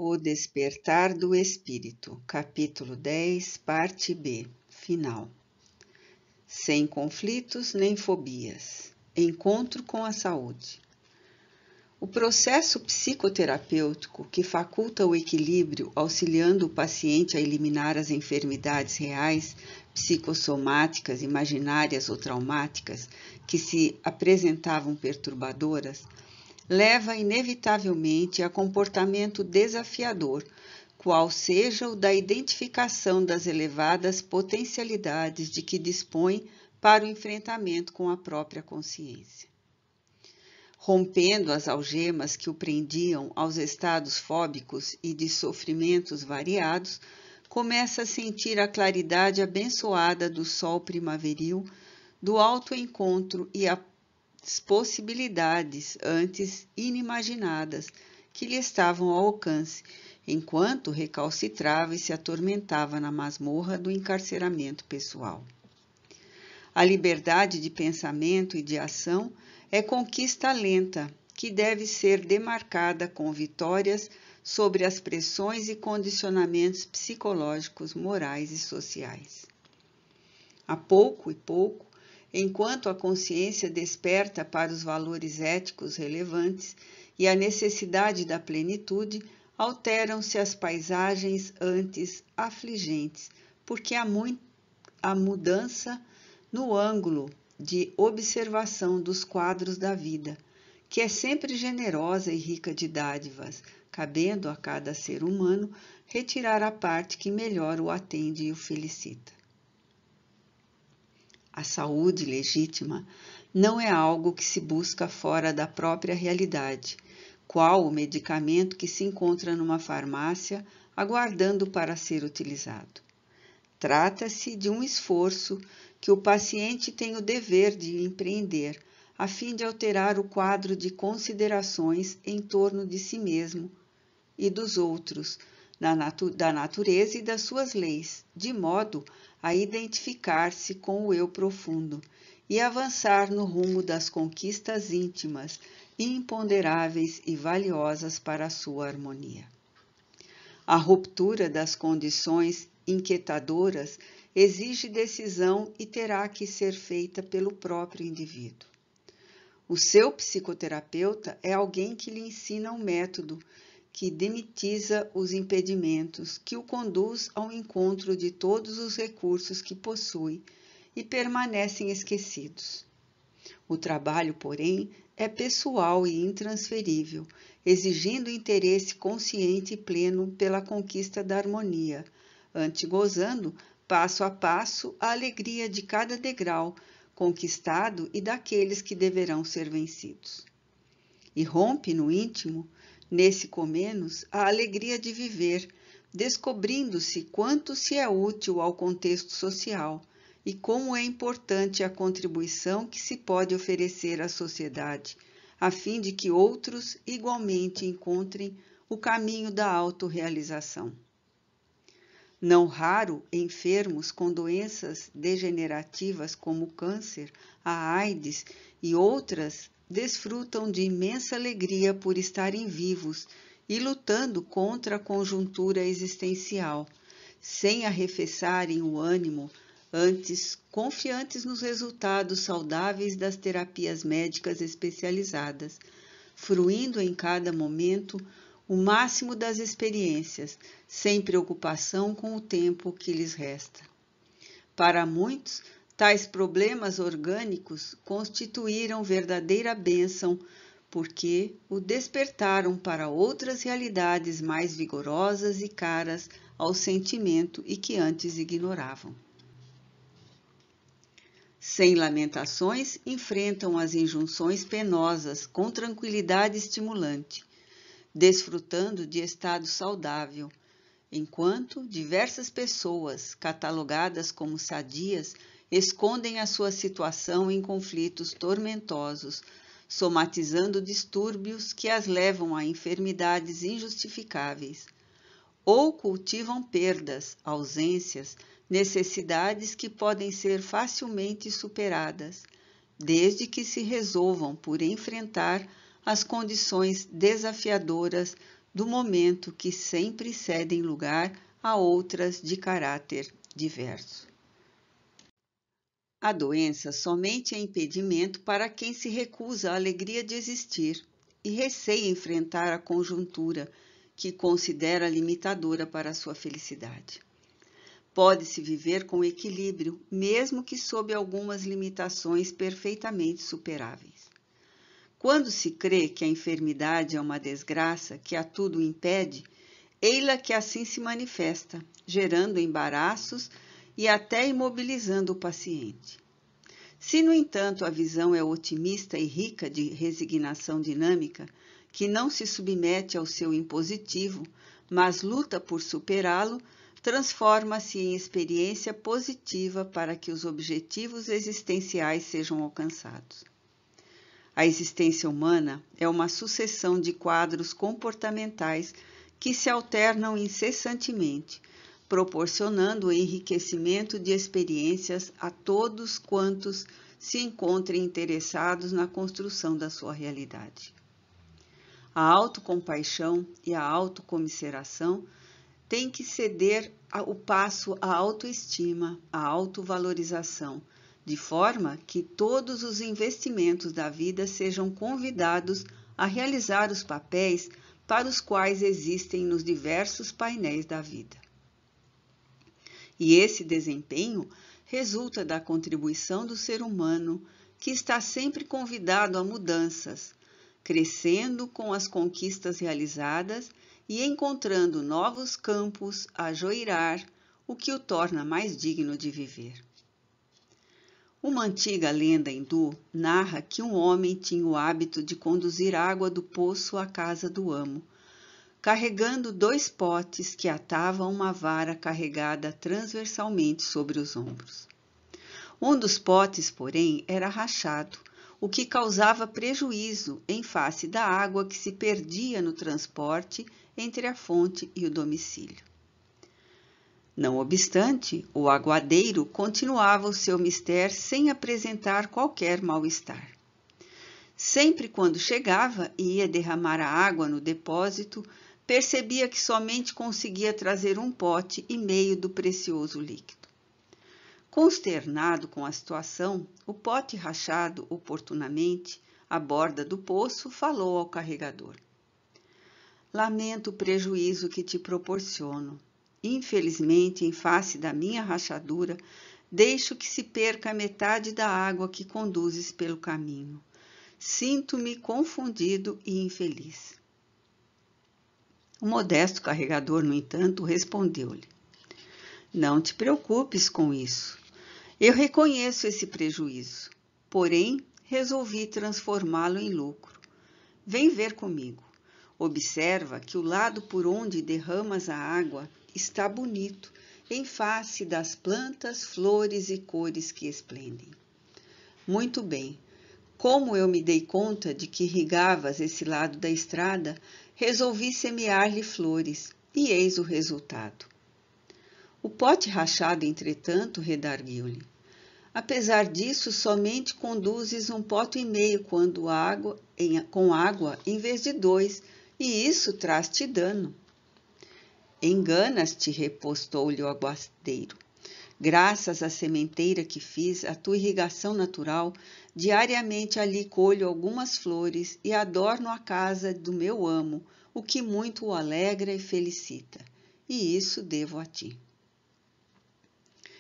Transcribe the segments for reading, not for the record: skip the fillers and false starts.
O Despertar do Espírito, capítulo 10, parte B, final. Sem conflitos nem fobias. Encontro com a saúde. O processo psicoterapêutico que faculta o equilíbrio, auxiliando o paciente a eliminar as enfermidades reais, psicossomáticas, imaginárias ou traumáticas, que se apresentavam perturbadoras, leva inevitavelmente a comportamento desafiador, qual seja o da identificação das elevadas potencialidades de que dispõe para o enfrentamento com a própria consciência. Rompendo as algemas que o prendiam aos estados fóbicos e de sofrimentos variados, começa a sentir a claridade abençoada do sol primaveril, do autoencontro e as possibilidades antes inimaginadas que lhe estavam ao alcance, enquanto recalcitrava e se atormentava na masmorra do encarceramento pessoal. A liberdade de pensamento e de ação é conquista lenta, que deve ser demarcada com vitórias sobre as pressões e condicionamentos psicológicos, morais e sociais. A pouco e pouco, enquanto a consciência desperta para os valores éticos relevantes e a necessidade da plenitude, alteram-se as paisagens antes afligentes, porque há mudança no ângulo de observação dos quadros da vida, que é sempre generosa e rica de dádivas, cabendo a cada ser humano retirar a parte que melhor o atende e o felicita. A saúde legítima não é algo que se busca fora da própria realidade, qual o medicamento que se encontra numa farmácia aguardando para ser utilizado. Trata-se de um esforço que o paciente tem o dever de empreender, a fim de alterar o quadro de considerações em torno de si mesmo e dos outros, da natureza e das suas leis, de modo a identificar-se com o eu profundo e avançar no rumo das conquistas íntimas, imponderáveis e valiosas para a sua harmonia. A ruptura das condições inquietadoras exige decisão e terá que ser feita pelo próprio indivíduo. O seu psicoterapeuta é alguém que lhe ensina um método que demitiza os impedimentos, que o conduz ao encontro de todos os recursos que possui e permanecem esquecidos. O trabalho, porém, é pessoal e intransferível, exigindo interesse consciente e pleno pela conquista da harmonia, antegozando, passo a passo, a alegria de cada degrau conquistado e daqueles que deverão ser vencidos. E rompe no íntimo, nesse comenos, a alegria de viver, descobrindo-se quanto se é útil ao contexto social e como é importante a contribuição que se pode oferecer à sociedade, a fim de que outros igualmente encontrem o caminho da autorrealização. Não raro, enfermos com doenças degenerativas como o câncer, a AIDS e outras desfrutam de imensa alegria por estarem vivos e lutando contra a conjuntura existencial, sem arrefeçarem o ânimo, antes confiantes nos resultados saudáveis das terapias médicas especializadas, fruindo em cada momento o máximo das experiências, sem preocupação com o tempo que lhes resta. Para muitos, tais problemas orgânicos constituíram verdadeira bênção, porque o despertaram para outras realidades mais vigorosas e caras ao sentimento e que antes ignoravam. Sem lamentações, enfrentam as injunções penosas com tranquilidade estimulante, desfrutando de estado saudável, enquanto diversas pessoas, catalogadas como sadias, escondem a sua situação em conflitos tormentosos, somatizando distúrbios que as levam a enfermidades injustificáveis, ou cultivam perdas, ausências, necessidades que podem ser facilmente superadas, desde que se resolvam por enfrentar as condições desafiadoras do momento que sempre cedem lugar a outras de caráter diverso. A doença somente é impedimento para quem se recusa à alegria de existir e receia enfrentar a conjuntura que considera limitadora para a sua felicidade. Pode-se viver com equilíbrio, mesmo que sob algumas limitações perfeitamente superáveis. Quando se crê que a enfermidade é uma desgraça que a tudo impede, ei-la que assim se manifesta, gerando embaraços e até imobilizando o paciente. Se, no entanto, a visão é otimista e rica de resignação dinâmica, que não se submete ao seu impositivo, mas luta por superá-lo, transforma-se em experiência positiva para que os objetivos existenciais sejam alcançados. A existência humana é uma sucessão de quadros comportamentais que se alternam incessantemente, proporcionando o enriquecimento de experiências a todos quantos se encontrem interessados na construção da sua realidade. A autocompaixão e a autocomiseração têm que ceder o passo à autoestima, à autovalorização, de forma que todos os investimentos da vida sejam convidados a realizar os papéis para os quais existem nos diversos painéis da vida. E esse desempenho resulta da contribuição do ser humano, que está sempre convidado a mudanças, crescendo com as conquistas realizadas e encontrando novos campos a joirar, o que o torna mais digno de viver. Uma antiga lenda hindu narra que um homem tinha o hábito de conduzir água do poço à casa do amo, carregando 2 potes que atavam uma vara carregada transversalmente sobre os ombros. Um dos potes, porém, era rachado, o que causava prejuízo em face da água que se perdia no transporte entre a fonte e o domicílio. Não obstante, o aguadeiro continuava o seu mistério sem apresentar qualquer mal-estar. Sempre quando chegava e ia derramar a água no depósito, percebia que somente conseguia trazer 1,5 pote do precioso líquido. Consternado com a situação, o pote rachado oportunamente, à borda do poço, falou ao carregador. Lamento o prejuízo que te proporciono. Infelizmente, em face da minha rachadura, deixo que se perca a metade da água que conduzes pelo caminho. Sinto-me confundido e infeliz. O modesto carregador, no entanto, respondeu-lhe: Não te preocupes com isso. Eu reconheço esse prejuízo, porém resolvi transformá-lo em lucro. Vem ver comigo. Observa que o lado por onde derramas a água está bonito, em face das plantas, flores e cores que esplendem. Muito bem. Como eu me dei conta de que irrigavas esse lado da estrada, resolvi semear-lhe flores, e eis o resultado. O pote rachado, entretanto, redarguiu-lhe. Apesar disso, somente conduzes 1,5 pote com água em vez de 2, e isso traz-te dano. Enganas-te, repostou-lhe o aguadeiro. Graças à sementeira que fiz, a tua irrigação natural, diariamente ali colho algumas flores e adorno a casa do meu amo, o que muito o alegra e felicita, e isso devo a ti.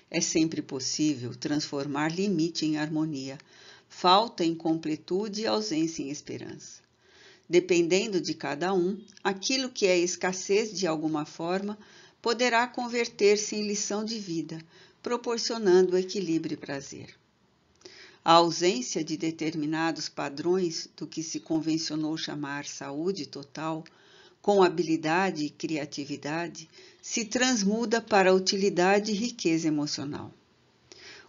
É sempre possível transformar limite em harmonia, falta em completude e ausência em esperança. Dependendo de cada um, aquilo que é escassez de alguma forma poderá converter-se em lição de vida, proporcionando equilíbrio e prazer. A ausência de determinados padrões do que se convencionou chamar saúde total, com habilidade e criatividade, se transmuda para utilidade e riqueza emocional.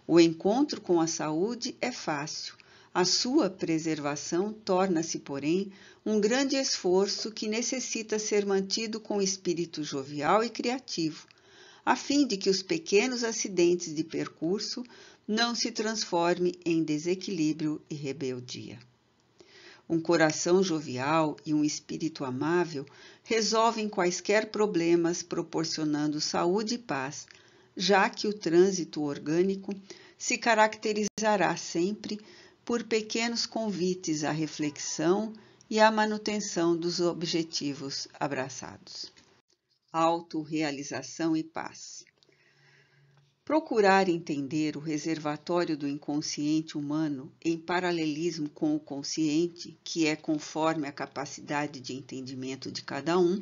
O encontro com a saúde é fácil, a sua preservação torna-se, porém, um grande esforço que necessita ser mantido com espírito jovial e criativo, a fim de que os pequenos acidentes de percurso não se transformem em desequilíbrio e rebeldia. Um coração jovial e um espírito amável resolvem quaisquer problemas proporcionando saúde e paz, já que o trânsito orgânico se caracterizará sempre por pequenos convites à reflexão e à manutenção dos objetivos abraçados. Autorrealização e paz. Procurar entender o reservatório do inconsciente humano em paralelismo com o consciente, que é conforme a capacidade de entendimento de cada um,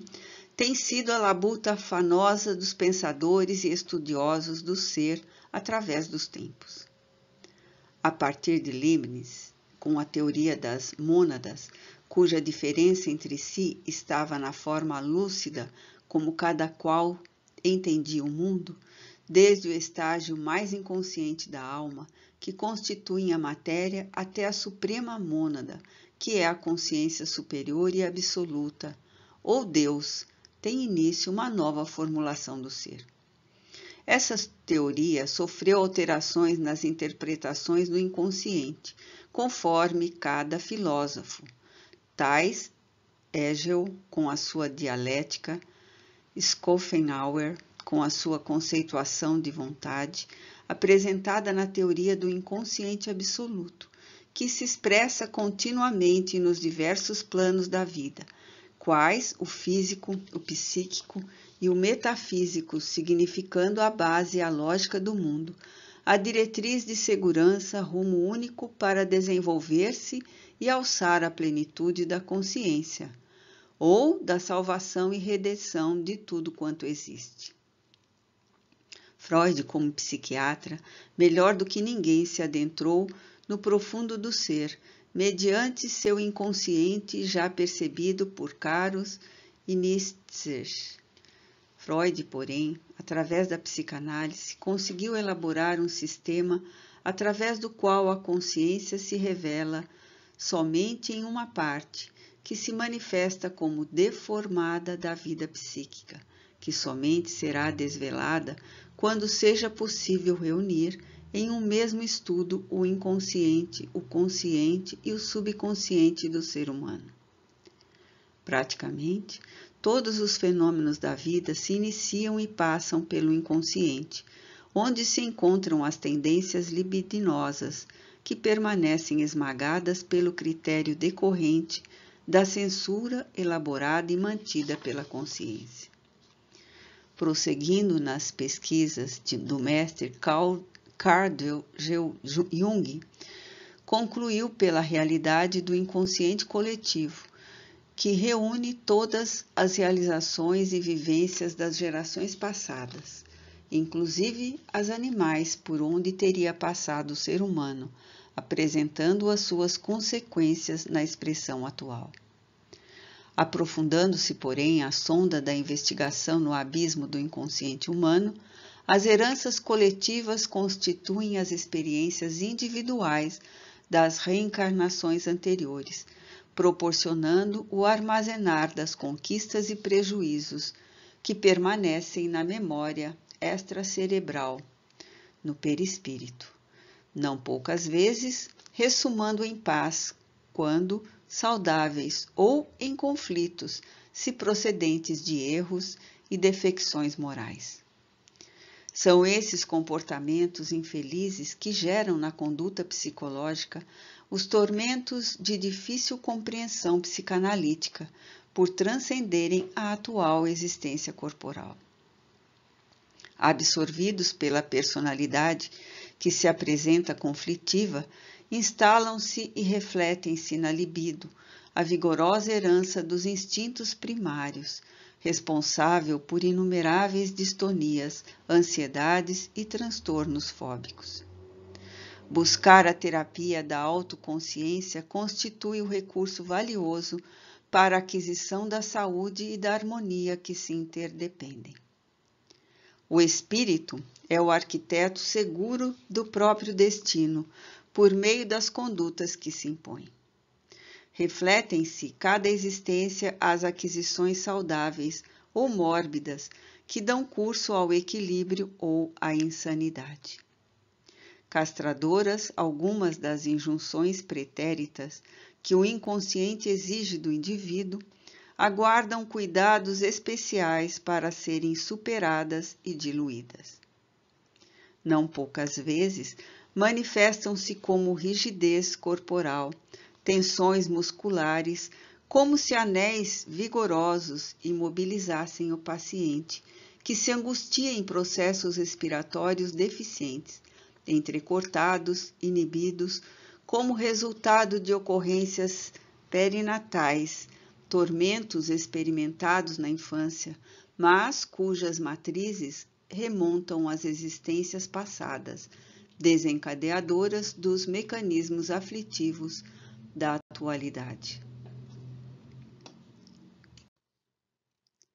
tem sido a labuta afanosa dos pensadores e estudiosos do ser através dos tempos. A partir de Leibniz, com a teoria das mônadas, cuja diferença entre si estava na forma lúcida como cada qual entendia o mundo, desde o estágio mais inconsciente da alma, que constitui a matéria, até a suprema mônada, que é a consciência superior e absoluta, ou Deus, tem início uma nova formulação do ser. Essa teoria sofreu alterações nas interpretações do inconsciente, conforme cada filósofo, tais Hegel com a sua dialética, Schopenhauer com a sua conceituação de vontade, apresentada na teoria do inconsciente absoluto, que se expressa continuamente nos diversos planos da vida, quais o físico, o psíquico e o metafísico, significando a base e a lógica do mundo, a diretriz de segurança, rumo único para desenvolver-se e alçar a plenitude da consciência, ou da salvação e redenção de tudo quanto existe. Freud, como psiquiatra, melhor do que ninguém se adentrou no profundo do ser, mediante seu inconsciente já percebido por Caros e Nietzsche. Freud, porém, através da psicanálise, conseguiu elaborar um sistema através do qual a consciência se revela somente em uma parte, que se manifesta como deformada da vida psíquica, que somente será desvelada quando seja possível reunir em um mesmo estudo o inconsciente, o consciente e o subconsciente do ser humano. Praticamente, todos os fenômenos da vida se iniciam e passam pelo inconsciente, onde se encontram as tendências libidinosas, que permanecem esmagadas pelo critério decorrente da censura elaborada e mantida pela consciência. Prosseguindo nas pesquisas do mestre Carl Jung, concluiu pela realidade do inconsciente coletivo, que reúne todas as realizações e vivências das gerações passadas, inclusive as animais por onde teria passado o ser humano, apresentando as suas consequências na expressão atual. Aprofundando-se, porém, a sonda da investigação no abismo do inconsciente humano, as heranças coletivas constituem as experiências individuais das reencarnações anteriores, proporcionando o armazenar das conquistas e prejuízos que permanecem na memória extracerebral, no perispírito, não poucas vezes ressumando em paz, quando saudáveis ou em conflitos, se procedentes de erros e defecções morais. São esses comportamentos infelizes que geram na conduta psicológica os tormentos de difícil compreensão psicanalítica, por transcenderem a atual existência corporal. Absorvidos pela personalidade que se apresenta conflitiva, instalam-se e refletem-se na libido, a vigorosa herança dos instintos primários, responsável por inumeráveis distonias, ansiedades e transtornos fóbicos. Buscar a terapia da autoconsciência constitui o recurso valioso para a aquisição da saúde e da harmonia que se interdependem. O espírito é o arquiteto seguro do próprio destino, por meio das condutas que se impõem. Refletem-se cada existência as aquisições saudáveis ou mórbidas que dão curso ao equilíbrio ou à insanidade. Castradoras algumas das injunções pretéritas que o inconsciente exige do indivíduo, aguardam cuidados especiais para serem superadas e diluídas. Não poucas vezes, manifestam-se como rigidez corporal, tensões musculares, como se anéis vigorosos imobilizassem o paciente, que se angustia em processos respiratórios deficientes, entrecortados, inibidos, como resultado de ocorrências perinatais, tormentos experimentados na infância, mas cujas matrizes remontam às existências passadas, desencadeadoras dos mecanismos aflitivos da atualidade.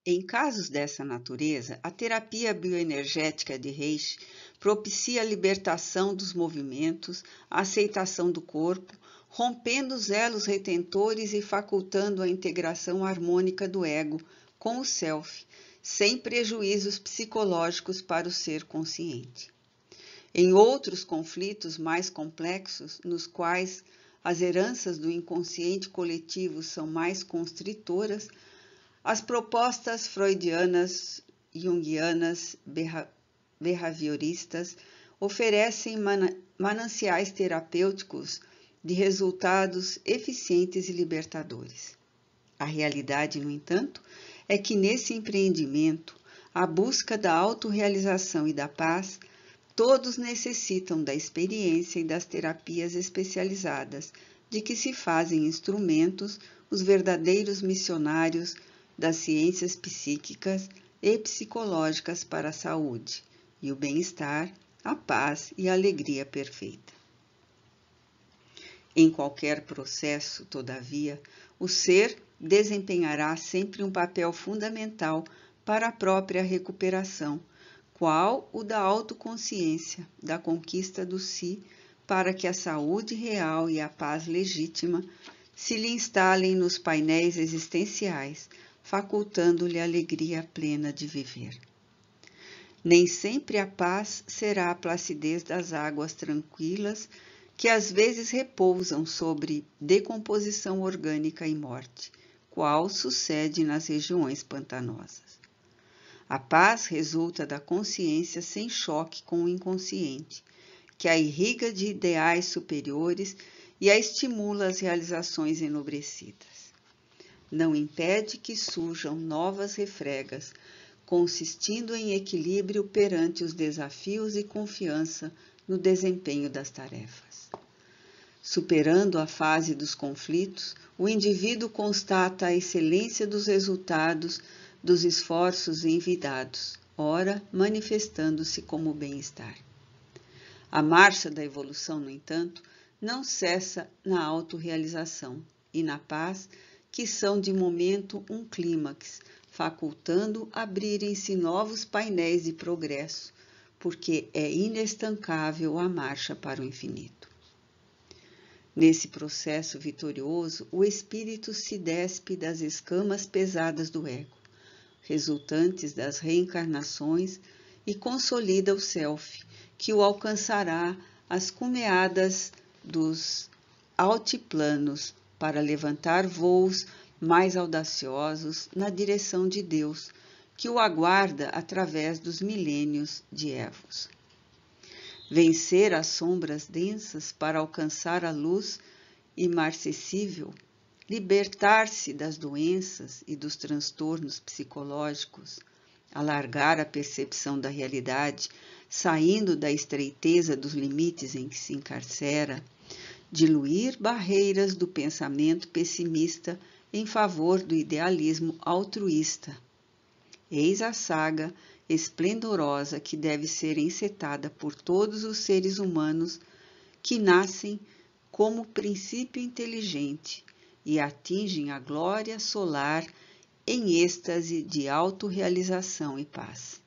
Em casos dessa natureza, a terapia bioenergética de Reishi propicia a libertação dos movimentos, a aceitação do corpo, rompendo os elos retentores e facultando a integração harmônica do ego com o self, sem prejuízos psicológicos para o ser consciente. Em outros conflitos mais complexos, nos quais as heranças do inconsciente coletivo são mais constritoras, as propostas freudianas, junguianas, behavioristas oferecem mananciais terapêuticos de resultados eficientes e libertadores. A realidade, no entanto, é que nesse empreendimento, a busca da autorrealização e da paz, todos necessitam da experiência e das terapias especializadas, de que se fazem instrumentos os verdadeiros missionários das ciências psíquicas e psicológicas para a saúde e o bem-estar, a paz e a alegria perfeita. Em qualquer processo, todavia, o ser desempenhará sempre um papel fundamental para a própria recuperação, qual o da autoconsciência, da conquista do si, para que a saúde real e a paz legítima se lhe instalem nos painéis existenciais, facultando-lhe a alegria plena de viver. Nem sempre a paz será a placidez das águas tranquilas que às vezes repousam sobre decomposição orgânica e morte, qual sucede nas regiões pantanosas. A paz resulta da consciência sem choque com o inconsciente, que a irriga de ideais superiores e a estimula às realizações enobrecidas. Não impede que surjam novas refregas, consistindo em equilíbrio perante os desafios e confiança no desempenho das tarefas. Superando a fase dos conflitos, o indivíduo constata a excelência dos resultados dos esforços envidados, ora manifestando-se como bem-estar. A marcha da evolução, no entanto, não cessa na autorrealização e na paz, que são de momento um clímax, facultando abrirem-se novos painéis de progresso, porque é inestancável a marcha para o infinito. Nesse processo vitorioso, o espírito se despe das escamas pesadas do ego, resultantes das reencarnações, e consolida o self, que o alcançará às cumeadas dos altiplanos para levantar voos mais audaciosos na direção de Deus, que o aguarda através dos milênios de Evos. Vencer as sombras densas para alcançar a luz imarcessível, libertar-se das doenças e dos transtornos psicológicos, alargar a percepção da realidade, saindo da estreiteza dos limites em que se encarcera, diluir barreiras do pensamento pessimista em favor do idealismo altruísta. Eis a saga esplendorosa que deve ser encetada por todos os seres humanos que nascem como princípio inteligente e atingem a glória solar em êxtase de autorrealização e paz.